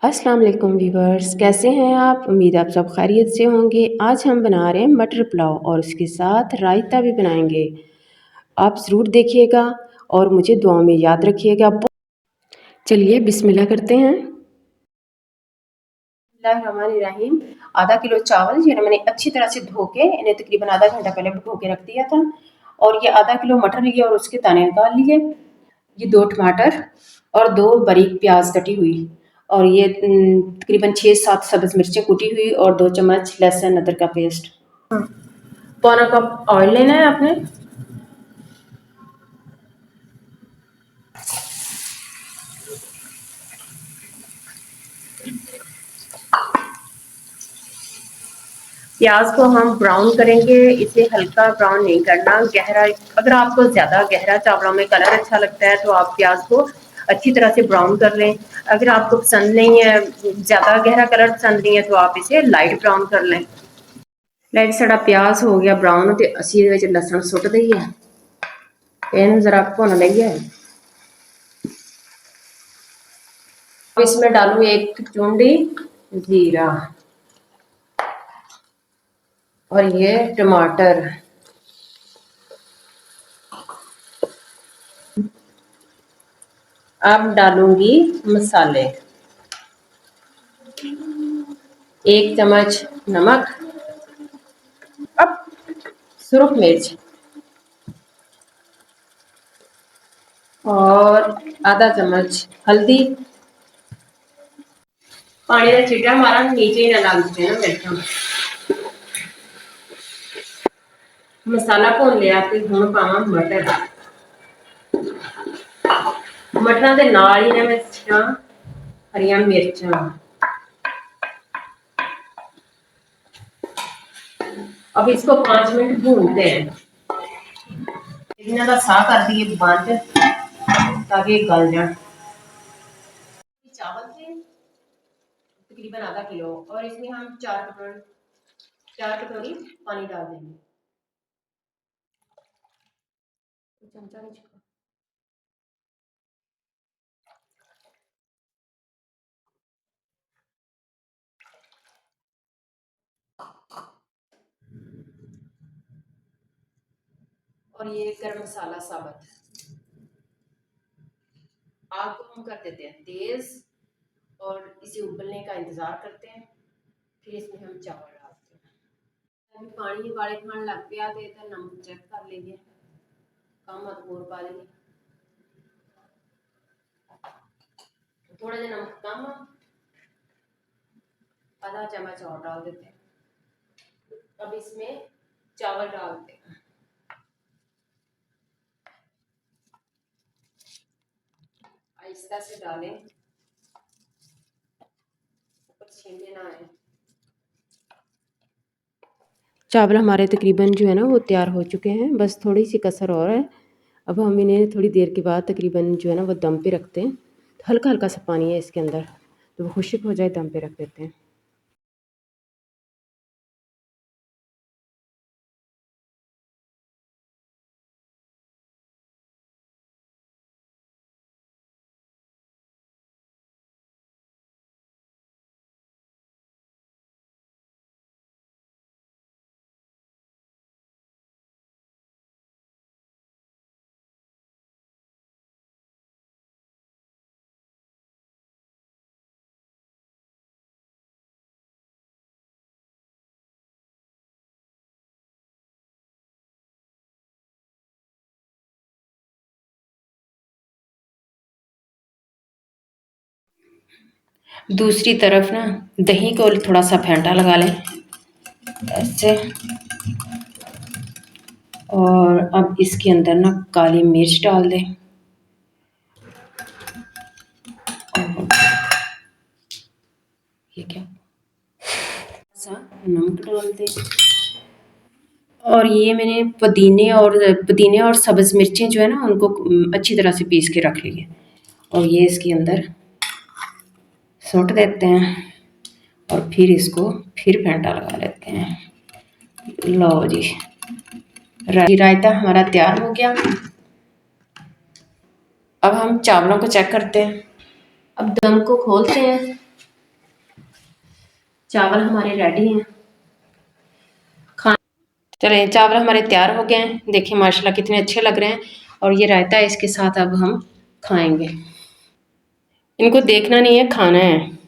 अस्सलाम वालेकुम व्यूवर्स, कैसे हैं आप? उम्मीद आप सब खैरियत से होंगे। आज हम बना रहे हैं मटर पुलाव और उसके साथ रायता भी बनाएंगे। आप ज़रूर देखिएगा और मुझे दुआ में याद रखिएगा। चलिए बिस्मिल्लाह करते हैं। बिस्मिल्लाहिर्रहमानिर्रहीम। आधा किलो चावल ये मैंने अच्छी तरह से धो के इन्हें तकरीबन आधा घंटा पहले भिगो के रख दिया था। और ये आधा किलो मटर लिए और उसके दाने निकाल लिए। ये 2 टमाटर और 2 बारीक प्याज कटी हुई और ये तकरीबन 6-7 सब्ज़ मिर्चें कुटी हुई और 2 चम्मच लहसुन अदरक का पेस्ट। पौना कप ऑयल लेना है आपने। प्याज को हम ब्राउन करेंगे, इसे हल्का ब्राउन नहीं करना, गहरा। अगर आपको ज़्यादा गहरा चावलों में कलर अच्छा लगता है तो आप प्याज को अच्छी तरह से ब्राउन कर लें। अगर आपको पसंद नहीं है, ज़्यादा गहरा कलर पसंद नहीं है, तो आप इसे लाइट ब्राउन कर लें। लाइट साड़ा प्याज हो गया ब्राउन तो असी लसन सुट दईए, इन जरा भुन लईए। इसमें डालू 1 चुंडी जीरा और ये टमाटर। अब डालूंगी मसाले, 1 चम्मच नमक, अब सुरख मिर्च और आधा चम्मच हल्दी। पानी का छीटा मारा नीचे ही ना लगते हैं मिर्चा। मसाला भुन लिया ते हुण पावां मटर। मटरां दे नाल ही मैं हरियां मिर्चां। अब इसको 5 मिनट भूनते हैं। इन्हां दा साह कर दिए बंद ताकि गल जाए। चावल थे तकरीबन आधा किलो और इसमें हम 4 कटोरी पानी डाल देंगे। चमचा नहीं छुपा। और ये गरम मसाला साबुत। आग को हम कर देते हैं तेज और इसे उबलने का इंतजार करते हैं। फिर इसमें हम चावल डालते हैं। अभी पानी वाले खान लग पिया तो नमक चेक कर लीजिए, कम मत और पा लीजिए। थोड़ा सा नमक कम, आधा चम्मच और डाल देते हैं। अब इसमें चावल डालते हैं। आहिस्ता से डालें, छीनने ना आए। चावल हमारे तकरीबन जो है ना वो तैयार हो चुके हैं, बस थोड़ी सी कसर और है। अब हम इन्हें थोड़ी देर के बाद तकरीबन जो है ना वो दम पे रखते हैं। हल्का हल्का सा पानी है इसके अंदर, तो वो खुश्क हो जाए दम पे रख देते हैं। दूसरी तरफ ना दही को थोड़ा सा फेंटा लगा लें ऐसे। और अब इसके अंदर ना काली मिर्च डाल दें, ये क्या सा नमक डाल दें। और ये मैंने पुदीने और सब्ज़ मिर्चें जो है ना उनको अच्छी तरह से पीस के रख लिए और ये इसके अंदर सुट देते हैं और फिर इसको फिर फेंटा लगा लेते हैं। लो जी, रायता हमारा तैयार हो गया। अब हम चावलों को चेक करते हैं। अब दम को खोलते हैं चावल हमारे रेडी हैं। चलें, चावल हमारे तैयार हो गए हैं। देखिए माशाल्लाह कितने अच्छे लग रहे हैं। और ये रायता है, इसके साथ अब हम खाएंगे। इनको देखना नहीं है, खाना है।